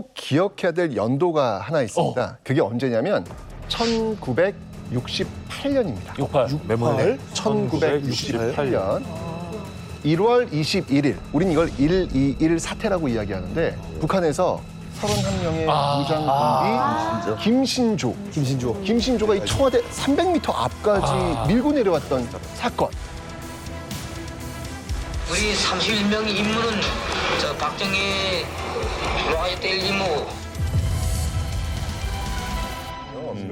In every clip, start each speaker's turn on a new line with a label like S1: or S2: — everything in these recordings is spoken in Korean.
S1: 꼭 기억해야 될 연도가 하나 있습니다. 그게 언제냐면 1968년입니다.
S2: 68. 메모네.
S1: 1968년 1월 21일. 우린 이걸 121 사태라고 이야기하는데 북한에서 31명의 무장군이 김신조가 이 청와대 300m 앞까지 밀고 내려왔던 사건.
S3: 우리 31명 임무는 저 박정희 와야 될 임무.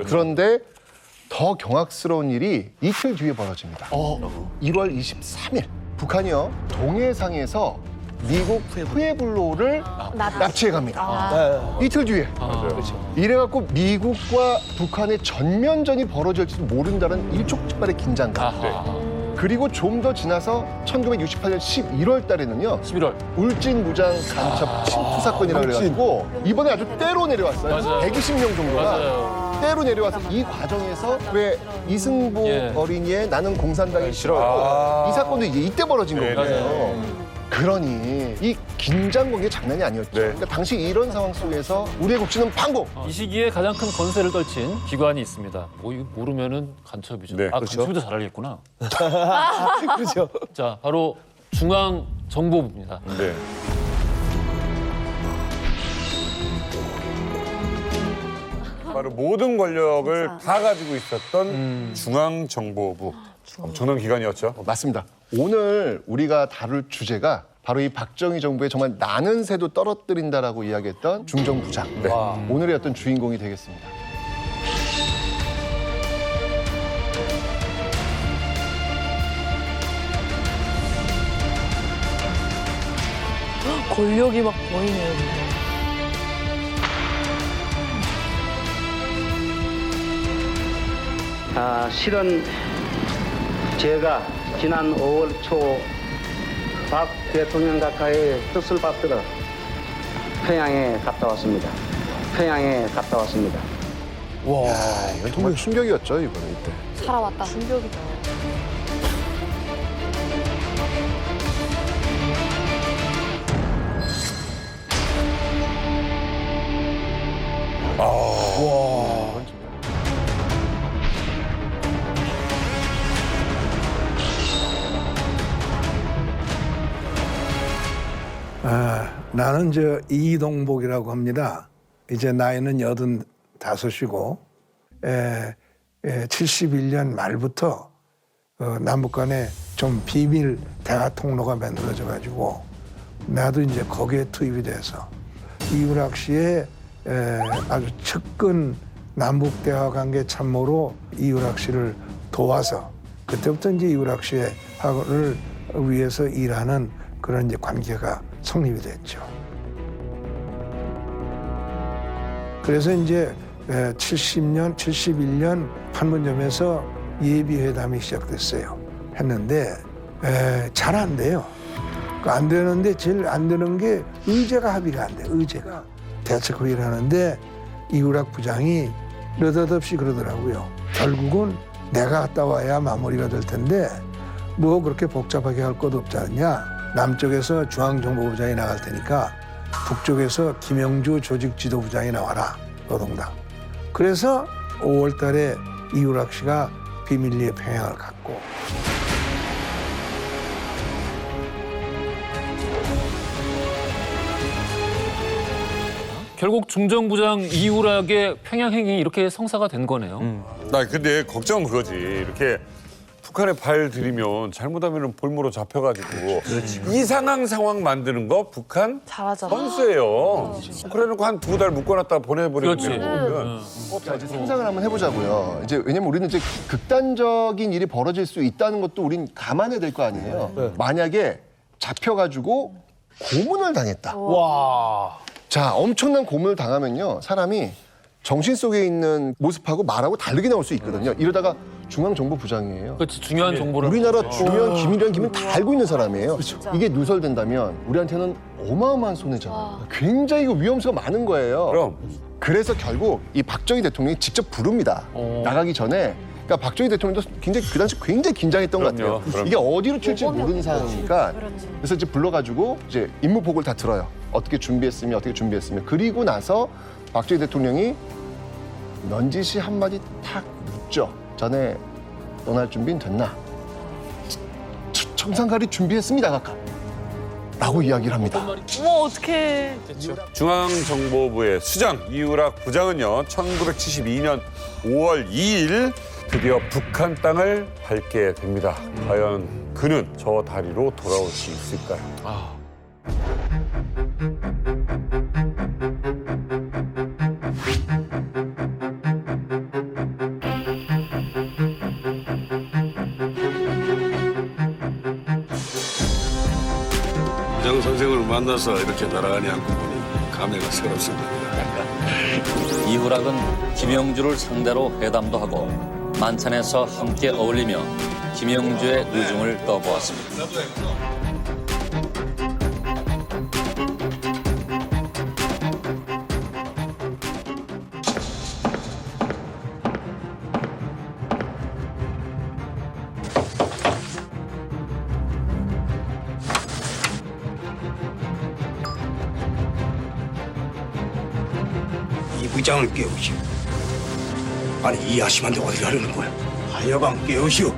S1: 그런데 더 경악스러운 일이 이틀 뒤에 벌어집니다. 1월 23일 북한이요 동해상에서 미국 후에블로를 납치해 갑니다. 이틀 뒤에. 이래갖고 미국과 북한의 전면전이 벌어질지도 모른다는 일촉즉발의 긴장감. 그리고 좀 더 지나서 1968년 11월 달에는요.
S2: 11월.
S1: 울진 무장 간첩 침투 사건이라고 그래가지고 이번에 아주 때로 내려왔어요.
S2: 맞아요.
S1: 120명 정도가
S2: 맞아요.
S1: 때로 내려와서 이 과정에서 왜 이승보
S2: 예.
S1: 어린이의 나는 공산당이 싫어하고 이 사건도 이제 이때 벌어진 거거든요. 그러니 이 긴장 관계 장난이 아니었죠. 그러니까 당시 이런 상황 속에서 우리의 국지는 방공.
S2: 이 시기에 가장 큰 건세를 떨친 기관이 있습니다. 뭐 이거 모르면은 간첩이죠.
S4: 네,
S2: 아,
S4: 그렇죠.
S2: 간첩도 잘 알겠구나.
S5: 그렇죠.
S2: 자, 바로 중앙정보부입니다.
S4: 네. 바로 모든 권력을 다 가지고 있었던 중앙정보부. 엄청난 기관이었죠.
S1: 맞습니다. 오늘 우리가 다룰 주제가 바로 이 박정희 정부의 정말 나는 새도 떨어뜨린다라고 이야기했던 중정부장. 오늘의 어떤 주인공이 되겠습니다.
S6: 권력이 막 보이네요. 근데.
S7: 실은 제가 지난 5월 초 박 대통령 각하의 뜻을 받들어 평양에 갔다 왔습니다.
S1: 이건 정말 충격이었죠, 이번에 이때.
S6: 살아왔다. 충격이다.
S5: 나는 이동복이라고 합니다. 이제 나이는 85이고 71년 말부터 남북 간에 좀 비밀 대화 통로가 만들어져 가지고 나도 이제 거기에 투입이 돼서 이우락 씨의 아주 측근 남북 대화 관계 참모로 이우락 씨를 도와서 그때부터 이제 이우락 씨를 위해서 일하는 그런 이제 관계가 성립이 됐죠. 그래서 이제 70년, 71년 판문점에서 예비회담이 시작됐어요. 했는데 잘 안 돼요. 안 되는데 제일 안 되는 게 의제가 합의가 안 돼. 의제가 대책 회의를 하는데 이우락 부장이 느닷없이 그러더라고요. 결국은 내가 갔다 와야 마무리가 될 텐데 뭐 그렇게 복잡하게 할 것도 없지 않냐. 남쪽에서 중앙정보부장이 나갈 테니까 북쪽에서 김영주 조직지도부장이 나와라. 노동당. 그래서 5월 달에 이우락 씨가 비밀리에 평양을 갔고
S2: 결국 중정부장 이우락의 평양행이 이렇게 성사가 된 거네요.
S4: 나 근데 걱정은 그거지. 이렇게 북한에 발 들이면 잘못하면 볼모로 잡혀가지고 이상한 상황 만드는 거 북한
S6: 잘하잖아.
S4: 선수예요. 그래놓고 한 2달 묶어놨다 보내버리면
S2: 그렇지.
S1: 자, 이제 상상을 한번 해보자고요. 이제 왜냐면 우리는 이제 극단적인 일이 벌어질 수 있다는 것도 우린 감안해야 될 거 아니에요. 만약에 잡혀가지고 고문을 당했다. 자, 엄청난 고문을 당하면요, 사람이 정신 속에 있는 모습하고 말하고 다르게 나올 수 있거든요. 이러다가 중앙정보부장이에요.
S2: 그렇지, 중요한 정보를.
S1: 우리나라 중요한 기밀이란 기밀 다 알고 있는 사람이에요. 이게 누설된다면 우리한테는 어마어마한 손해잖아요. 굉장히 그 위험수가 많은 거예요.
S4: 그럼
S1: 그래서 결국 이 박정희 대통령이 직접 부릅니다. 나가기 전에 그러니까 박정희 대통령도 굉장히 그 당시 굉장히 긴장했던 것
S4: 그럼요,
S1: 같아요.
S4: 그럼요.
S1: 이게 어디로 튈지 모르는 상황이니까 그래서 이제 불러가지고 이제 임무 보고를 다 들어요. 어떻게 준비했으면 그리고 나서 박정희 대통령이 넌지시 한마디 탁 묻죠. 자네 떠날 준비는 됐나? 청산가리 준비했습니다, 각하. 라고 이야기를 합니다.
S6: 어머 어떡해.
S4: 중앙정보부의 수장 이우락 부장은요 1972년 5월 2일 드디어 북한 땅을 밟게 됩니다. 과연 그는 저 다리로 돌아올 수 있을까요?
S8: 부장 선생을 만나서 이렇게 나란히 앉고 보니 감회가 새롭습니다.
S9: 이후락은 김영주를 상대로 회담도 하고 만찬에서 함께 어울리며 김영주의 의중을 떠보았습니다.
S8: 이 부장을 깨우시오. 아니 이 아심한테 어디 가려는 거야? 하여간 깨우시오.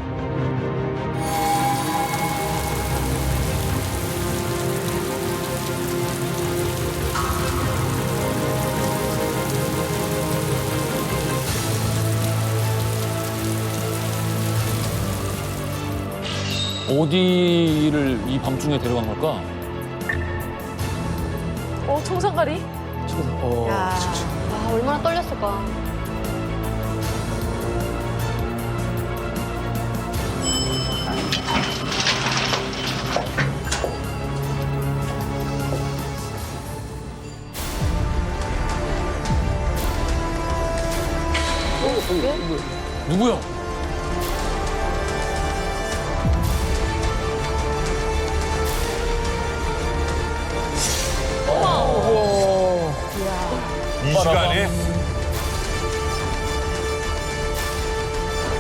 S2: 어디를 이 밤중에 데려간 걸까?
S6: 청산가리? 야, 와, 얼마나 떨렸을까.
S2: 누구야?
S4: 이 시간에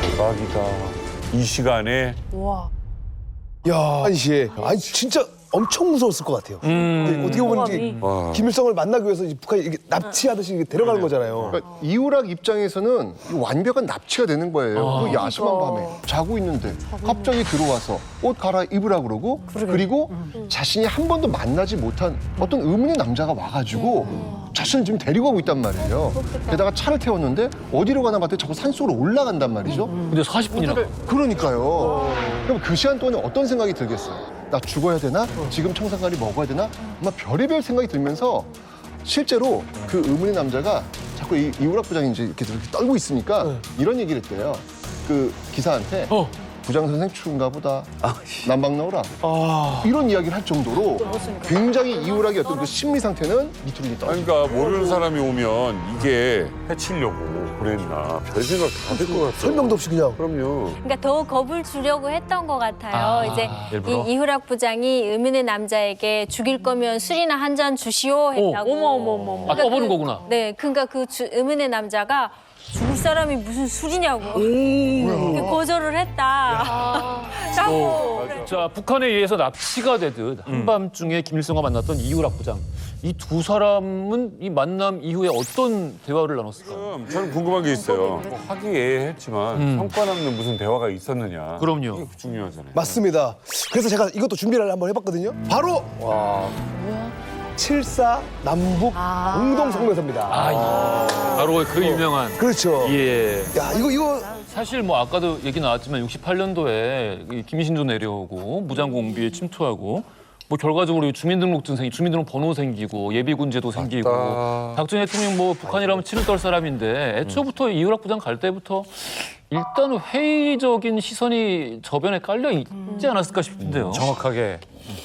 S4: 대박이다. 이 시간에
S6: 우와.
S10: 야, 한시에. 아니 진짜 엄청 무서웠을 것 같아요. 근데 어떻게 보면 이제
S4: 와.
S10: 김일성을 만나기 위해서 이제 북한이 이게 납치하듯이 이렇게 데려가는 거잖아요.
S1: 그러니까 이우락 입장에서는 완벽한 납치가 되는 거예요. 그 야심한 밤에 자고 있는데 갑자기 들어와서 옷 갈아입으라 그러고 그리고 자신이 한 번도 만나지 못한 어떤 의문의 남자가 와가지고 자신을 지금 데리고 가고 있단 말이에요. 게다가 차를 태웠는데 어디로 가나 봤더니 자꾸 산속으로 올라간단 말이죠.
S2: 근데 40분이나.
S1: 그러니까요. 그럼 그 시간 동안에 어떤 생각이 들겠어요? 나 죽어야 되나? 지금 청산가리 먹어야 되나? 아마 별의별 생각이 들면서 실제로 그 의문의 남자가 자꾸 이우락 부장이 이제 이렇게 떨고 있으니까 이런 얘기를 했대요. 그 기사한테 부장 선생 추운가 보다. 난방 넣으라. 이런 이야기를 할 정도로 굉장히 이우락의 어떤 그 심리 상태는 밑으로 떨어져.
S4: 그러니까 모르는 사람이 오면 이게 해치려고 그랬나 별 생각 다 들 것 같아요.
S10: 설명도 없이 그냥.
S4: 그럼요.
S11: 그러니까 더 겁을 주려고 했던 것 같아요. 이제
S2: 일부러?
S11: 이후락 부장이 의문의 남자에게 죽일 거면 술이나 한 잔 주시오 했다고.
S6: 어머.
S2: 아, 떠보는 거구나.
S11: 네, 그러니까 그 의문의 남자가 죽을 사람이 무슨 술이냐고 그 거절을 했다. 라고.
S2: 자, 북한에 의해서 납치가 되듯 한밤중에 김일성과 만났던 이우락 부장. 이 두 사람은 이 만남 이후에 어떤 대화를 나눴을까요?
S4: 저는 궁금한 게 있어요. 뭐 하기애애했지만 성과 남는 무슨 대화가 있었느냐.
S2: 그럼요.
S4: 이게 중요하잖아요.
S10: 맞습니다. 그래서 제가 이것도 준비를 한번 해봤거든요. 바로 7.4 남북 공동성명서입니다.
S2: 바로 그 유명한.
S10: 그렇죠.
S2: 예.
S10: 야, 이거
S2: 사실 뭐 아까도 얘기 나왔지만 68년도에 김신도 내려오고 무장공비에 침투하고 뭐 결과적으로 주민등록증 생기고 주민등록 번호 생기고 예비군제도 생기고 박정희 대통령 뭐 북한이라면 치를 떨 사람인데 애초부터 이우락 부장 갈 때부터 일단 회의적인 시선이 저변에 깔려 있지 않았을까 싶은데요.
S12: 정확하게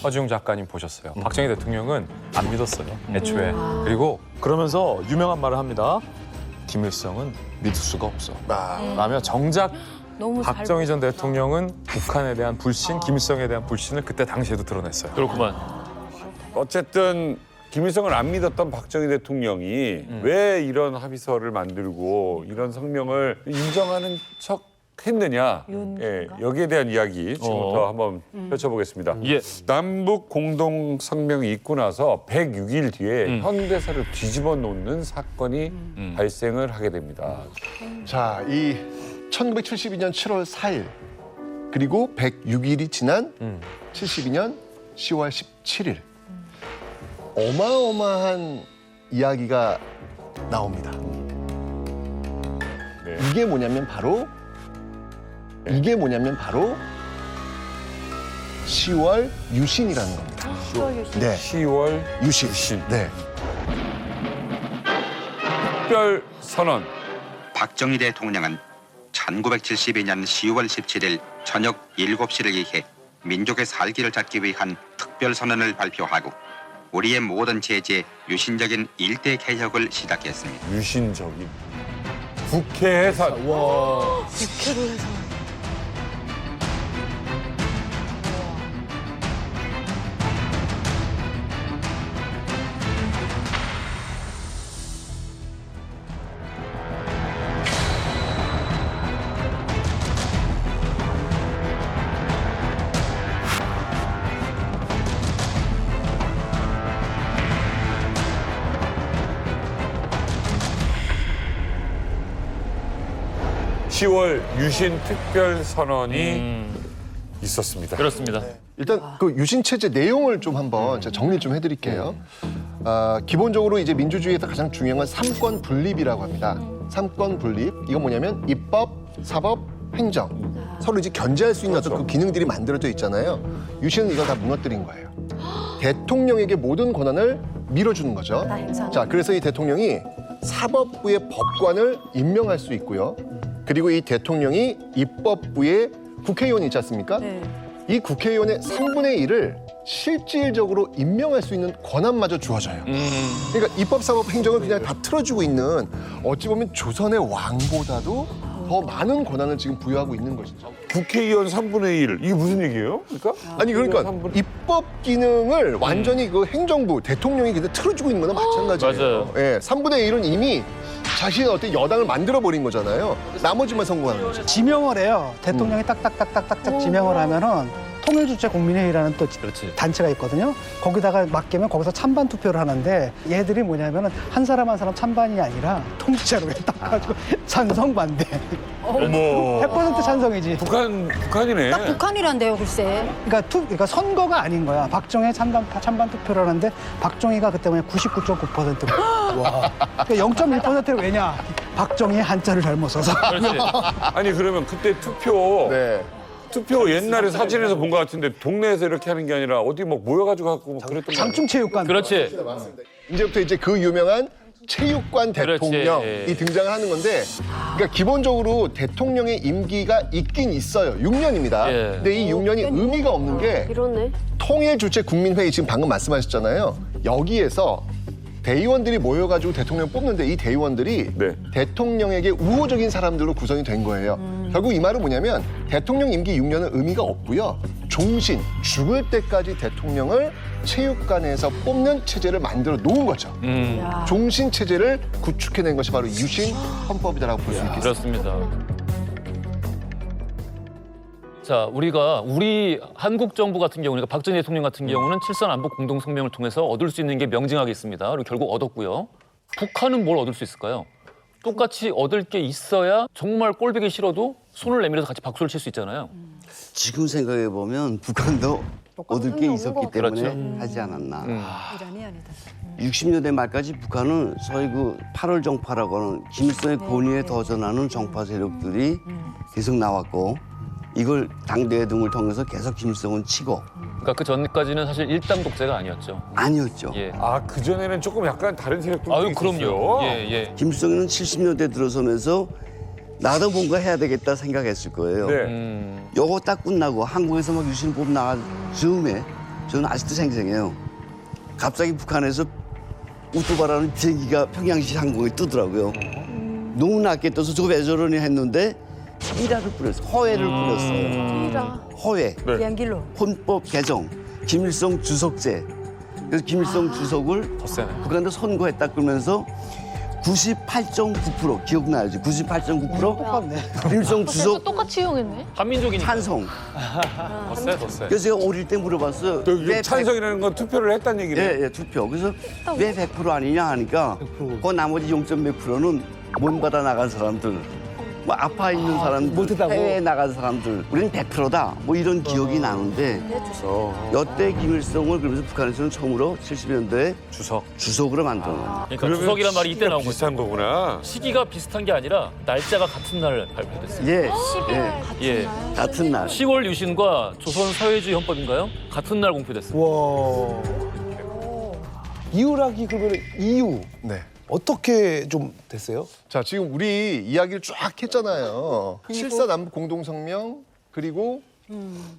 S12: 허지웅 작가님 보셨어요. 박정희 대통령은 안 믿었어요, 애초에. 그리고 그러면서 유명한 말을 합니다. 김일성은 믿을 수가 없어. 라며 정작
S11: 너무 잘
S12: 박정희 전 대통령은 북한에 대한 불신, 김일성에 대한 불신을 그때 당시에도 드러냈어요.
S2: 그렇구만.
S4: 어쨌든 김일성을 안 믿었던 박정희 대통령이 왜 이런 합의서를 만들고 이런 성명을 인정하는 척 했느냐, 예, 여기에 대한 이야기 지금부터 한번 펼쳐보겠습니다.
S2: 예.
S4: 남북 공동 성명이 있고 나서 106일 뒤에 현대사를 뒤집어 놓는 사건이 발생을 하게 됩니다.
S1: 자, 이 1972년 7월 4일 그리고 106일이 지난 72년 10월 17일 어마어마한 이야기가 나옵니다.
S4: 네.
S1: 이게 뭐냐면 바로 10월 유신이라는 겁니다. 네,
S4: 10월
S1: 유신. 네.
S4: 특별 선언.
S13: 박정희 대통령은 1972년 10월 17일 저녁 7시를 기해 민족의 살기를 찾기 위한 특별선언을 발표하고 우리의 모든 제재 유신적인 일대 개혁을 시작했습니다.
S4: 유신적인 국회 해산.
S10: 와.
S6: 육회로 해서.
S4: 시 10월 유신 특별 선언이 있었습니다.
S2: 그렇습니다.
S1: 일단 그 유신 체제 내용을 좀 한번 제가 정리 좀 해드릴게요. 기본적으로 이제 민주주의에서 가장 중요한 건 삼권 분립이라고 합니다. 삼권 분립 이건 뭐냐면 입법, 사법, 행정 서로 이제 견제할 수 있는 어떤 그 기능들이 만들어져 있잖아요. 유신은 이걸 다 무너뜨린 거예요. 대통령에게 모든 권한을 밀어주는 거죠. 자, 그래서 이 대통령이 사법부의 법관을 임명할 수 있고요. 그리고 이 대통령이 입법부의 국회의원이 있지 않습니까?
S6: 네.
S1: 이 국회의원의 3분의 1을 실질적으로 임명할 수 있는 권한마저 주어져요. 그러니까 입법, 사법, 행정을 그냥 다 틀어주고 있는 어찌 보면 조선의 왕보다도 더 많은 권한을 지금 부여하고 있는 것이죠.
S4: 국회의원 3분의 1 이게 무슨 얘기예요? 그러니까?
S1: 아니 그러니까 입법 기능을 완전히 그 행정부, 대통령이 그냥 틀어주고 있는 거나 마찬가지예요.
S2: 맞아요.
S1: 예, 3분의 1은 이미 자신의 어떤 여당을 만들어버린 거잖아요. 나머지만 성공하는 거죠.
S14: 지명을 해요. 대통령이 딱딱딱딱딱딱 지명을 하면은 통일주체 국민회의라는 또 단체가 있거든요. 거기다가 맡기면 거기서 찬반 투표를 하는데 얘들이 뭐냐면은 한 사람 한 사람 찬반이 아니라 통째로 딱 가지고 찬성 반대.
S4: 어머.
S14: 100% 찬성이지.
S4: 북한이네.
S11: 딱 북한이란데요, 글쎄.
S14: 그러니까 선거가 아닌 거야. 박정희 찬반 투표를 하는데 박정희가 그때 뭐냐 99.9%. 와. 그러니까 0.1%를 왜냐? 박정희의 한자를 잘못 써서.
S2: 그렇지.
S4: 아니 그러면 그때 투표 옛날에 사진에서 본 것 같은데 동네에서 이렇게 하는 게 아니라 어디 뭐 모여가지고 갖고 뭐 그랬던 거
S14: 장충체육관.
S2: 그렇지.
S1: 이제부터 이제 그 유명한 체육관 대통령이
S2: 그렇지.
S1: 등장을 하는 건데, 그러니까 기본적으로 대통령의 임기가 있긴 있어요. 6년입니다.
S2: 예.
S1: 근데 이 6년이 의미가 없는 게
S6: 이러네.
S1: 통일주체국민회의 지금 방금 말씀하셨잖아요. 여기에서 대의원들이 모여가지고 대통령 뽑는데 이 대의원들이 대통령에게 우호적인 사람들로 구성이 된 거예요. 결국 이 말은 뭐냐면 대통령 임기 6년은 의미가 없고요. 종신, 죽을 때까지 대통령을 체육관에서 뽑는 체제를 만들어 놓은 거죠. 종신 체제를 구축해낸 것이 바로 유신 헌법이다라고 볼 수 있겠습니다.
S2: 그렇습니다. 자, 우리 한국 정부 같은 경우는, 그러니까 박정희 대통령 같은 경우는 7.3 안보 공동 성명을 통해서 얻을 수 있는 게 명징하게 있습니다. 그리고 결국 얻었고요. 북한은 뭘 얻을 수 있을까요? 똑같이 얻을 게 있어야 정말 꼴보기 싫어도 손을 내밀어서 같이 박수를 칠 수 있잖아요.
S15: 지금 생각해 보면 북한도 얻을 게 있었기 때문에
S2: 그렇죠.
S15: 하지 않았나.
S11: 이란이 아니다.
S15: 60년대 말까지 북한은 소위 그 8월 정파라고 하는 김일성의 권위에 도전하는 정파 세력들이 계속 나왔고, 이걸 당대의 등을 통해서 계속 김일성은 치고.
S2: 그러니까 그 전까지는 사실 일당 독재가 아니었죠.
S15: 아니었죠.
S2: 예.
S4: 아, 그전에는 조금 약간 다른 세력도
S2: 아유,
S4: 있었어요.
S2: 그럼요. 예.
S15: 김일성은 70년대 들어서면서 나도 뭔가 해야 되겠다 생각했을 거예요. 요거 딱 끝나고 한국에서 막 유신 뽑 나간 즈음에 저는 아직도 생생해요. 갑자기 북한에서 우뚜바라는 비행기가 평양시 항공에 뜨더라고요. 너무 낮게 떠서 저거 왜 저러니 했는데 삐라를 뿌렸어요. 허회를 뿌렸어요. 허회.
S11: 비행기로.
S15: 헌법 개정. 김일성 주석제. 그래서 김일성 주석을 북한도 선고했다 그러면서 98.9% 기억나야지. 98.9%
S14: 똑같네.
S15: 김일성
S6: 또
S15: 주석
S6: 똑같이 이용했네.
S2: 한민족이니까.
S15: 찬성.
S12: 더 세, 더 세.
S15: 그래서 제가 어릴 때 물어봤어요.
S4: 그 찬성이라는 건 투표를 했다는 얘기네.
S15: 예, 투표. 그래서 왜 100% 아니냐 하니까 그 나머지 0.몇 %는 못 받아 나간 사람들, 뭐 아파 있는 사람들, 해외에 나간 사람들, 우리는 100%다. 뭐 이런 기억이 나는데 여태 김일성을 그러면서 북한에서는 처음으로 70년대에 주석으로 만든 거예요.
S2: 그러니까 주석이란 말이 이때 나온 거죠.
S4: 비슷한 거구나.
S2: 시기가 비슷한 게 아니라 날짜가 같은 날 발표됐어요.
S15: 예,
S2: 예.
S15: 같은 날.
S2: 10월 유신과 조선 사회주의 헌법인가요? 같은 날 공표됐어요.
S10: 와. 이유락이 그러면 이유
S1: 네.
S10: 어떻게 좀 됐어요?
S1: 자, 지금 우리 이야기를 쫙 했잖아요. 7.4 남북 공동성명 그리고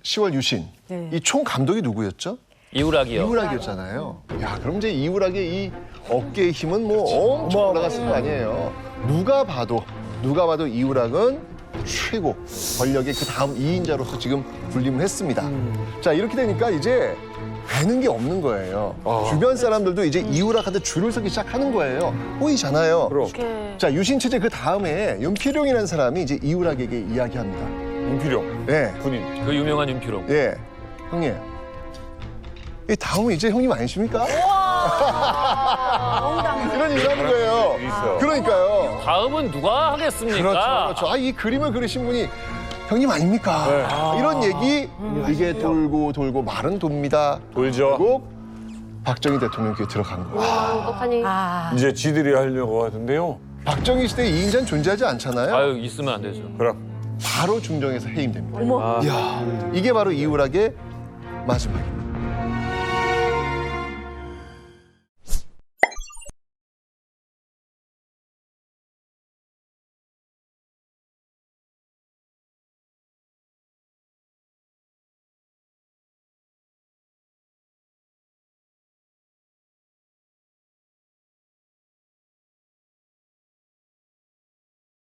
S1: 10월 유신. 이 총 감독이 누구였죠?
S2: 이우락이요.
S1: 이우락이었잖아요. 야, 그럼 이제 이우락의 이 어깨의 힘은 뭐 엄청 올라갔을 거 아니에요. 누가 봐도 이우락은 최고 권력의 그 다음 2인자로서 지금 군림을 했습니다. 자, 이렇게 되니까 이제 되는 게 없는 거예요. 주변 사람들도 이제 이우락한테 줄을 서기 시작하는 거예요. 보이잖아요. 자, 유신 체제 그 다음에 윤필용이라는 사람이 이제 이우락에게 이야기합니다.
S4: 윤필용.
S1: 예.
S4: 군인.
S2: 그 유명한 윤필용.
S1: 예. 형님. 이 다음은 이제 형님 아니십니까? 이런 얘기를 하는 거예요. 그러니까요.
S2: 다음은 누가 하겠습니까?
S1: 그렇죠. 아, 이 그림을 그리신 분이 형님 아닙니까? 이런 얘기 이게 돌고 말은 돕니다.
S4: 돌죠.
S1: 결국 박정희 대통령 귀에 들어간 거예요.
S6: 어떡하니.
S4: 이제 지들이 하려고 하던데요.
S1: 박정희 시대에 2인자는 존재하지 않잖아요.
S2: 아유, 있으면 안 되죠.
S4: 그럼.
S1: 바로 중정에서 해임됩니다.
S6: 어머.
S1: 이게 바로 이우락의 마지막입니다.